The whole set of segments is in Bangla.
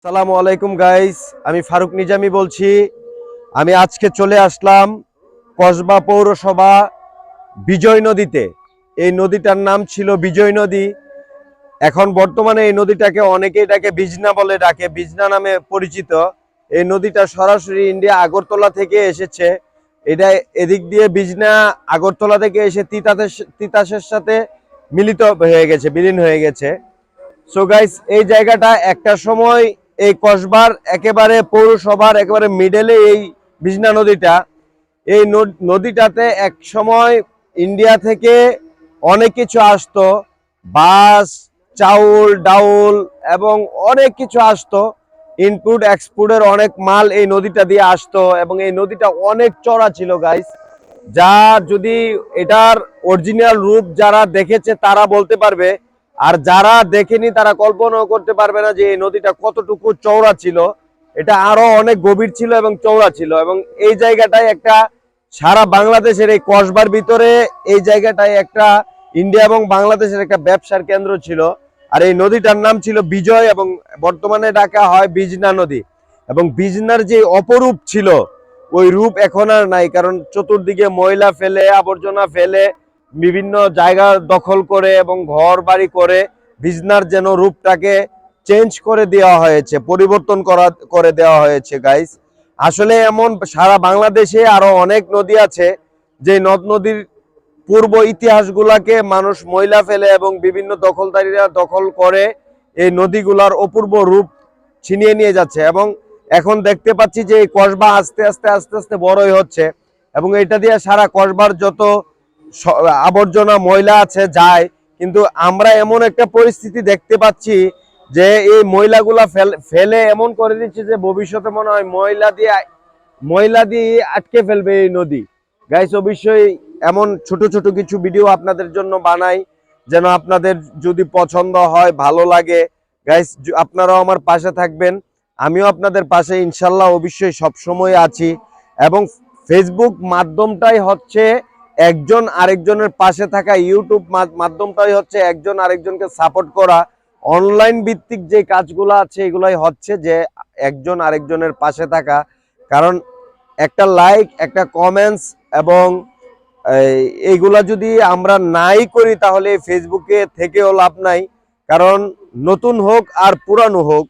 আসসালামু আলাইকুম গাইস, আমি ফারুক নিজামী বলছি। আমি আজকে চলে আসলাম কসবা পৌরসভা বিজয় নদীতে। এই নদীটার নাম ছিল বিজয় নদী। এখন বর্তমানে এই নদীটাকে অনেকেই ডাকে বিজনা বলে ডাকে, বিজনা নামে পরিচিত। এই নদীটা সরাসরি ইন্ডিয়া আগরতলা থেকে এসেছে। এটা এদিক দিয়ে বিজনা আগরতলা থেকে এসে তিতাসের সাথে মিলিত হয়ে গেছে, বিলীন হয়ে গেছে। সো গাইস, এই জায়গাটা একটা সময় এই কসবার একেবারে পৌরসভার একেবারে মিডলে এই বিজনা নদীটা। এই নদীটাতে এক সময় ইন্ডিয়া থেকে অনেক কিছু আসতো, বাস, চাউল, ডাউল এবং অনেক কিছু আসতো। ইনপুট এক্সপোর্টের অনেক মাল এই নদীটা দিয়ে আসতো এবং এই নদীটা অনেক চড়া ছিল গাইস। যা যদি এটার অরিজিনাল রূপ যারা দেখেছে তারা বলতে পারবে, আর যারা দেখেনি তারা কল্পনাও করতে পারবে না যে এই নদীটা কতটুকু চওড়া ছিল। এটা আরো অনেক গভীর ছিল এবং চওড়া ছিল, এবং এই জায়গাটায় একটা সারা বাংলাদেশের এই কসবার ভিতরে এই জায়গাটায় একটা ইন্ডিয়া এবং বাংলাদেশের একটা ব্যবসার কেন্দ্র ছিল। আর এই নদীটার নাম ছিল বিজয় এবং বর্তমানে ডাকা হয় বিজনা নদী। এবং বিজনার যে অপরূপ ছিল ওই রূপ এখন আর নাই, কারণ চতুর্দিকে ময়লা ফেলে, আবর্জনা ফেলে, বিভিন্ন জায়গা দখল করে এবং ঘর বাড়ি করে বিজনার যেন রূপটাকে চেঞ্জ করে দেওয়া হয়েছে, পরিবর্তন করে দেওয়া হয়েছে গাইস। আসলে এমন সারা বাংলাদেশে আরো অনেক নদী আছে যে নদ নদীর পূর্ব ইতিহাসগুলাকে মানুষ ময়লা ফেলে এবং বিভিন্ন দখলদারীরা দখল করে এই নদীগুলার অপূর্ব রূপ ছিনিয়ে নিয়ে যাচ্ছে। এবং এখন দেখতে পাচ্ছি যে এই কসবা আস্তে আস্তে আস্তে আস্তে বড়ই হচ্ছে এবং এটা দিয়ে সারা কসবার যত আবর্জনা ময়লা আছে যায়। কিন্তু আমরা এমন একটা পরিস্থিতি দেখতে পাচ্ছি যে এই ময়লাগুলা ফেলে এমন করে দিচ্ছে যে ভবিষ্যতে মনে হয় ময়লা দিয়ে আটকে ফেলবে এই নদী। গাইস, অবশ্যই এমন ছোট ছোট কিছু ভিডিও আপনাদের জন্য বানাই, যেন আপনাদের যদি পছন্দ হয়, ভালো লাগে। গাইস, আপনারাও আমার পাশে থাকবেন, আমিও আপনাদের পাশে ইনশাল্লাহ অবশ্যই সবসময় আছি। এবং ফেসবুক মাধ্যমটাই হচ্ছে একজন আরেকজনের পাশে থাকা, ইউটিউব মাধ্যমটাই হচ্ছে একজন আরেকজনকে সাপোর্ট করা। অনলাইন ভিত্তিক যে কাজগুলো আছে এগুলাই হচ্ছে যে একজন আরেকজনের পাশে থাকা। কারণ একটা লাইক, একটা কমেন্টস এবং এইগুলা যদি আমরা নাই করি তাহলে ফেসবুকে থেকেও লাভ নাই। কারণ নতুন হোক আর পুরানো হোক,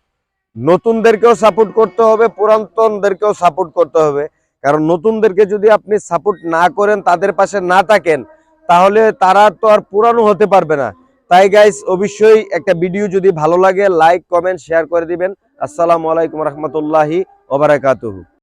নতুনদেরকেও সাপোর্ট করতে হবে, পুরাতনদেরকেও সাপোর্ট করতে হবে। কারণ নতুনদেরকে যদি আপনি সাপোর্ট না করেন, তাদের পাশে না থাকেন, তাহলে তারা তো আর পুরানো হতে পারবে না। তাই গাইস, অবশ্যই একটা ভিডিও যদি ভালো লাগে লাইক, কমেন্ট, শেয়ার করে দিবেন। আসসালামু আলাইকুম রহমতুল্লাহি ওয়া বারাকাতুহু।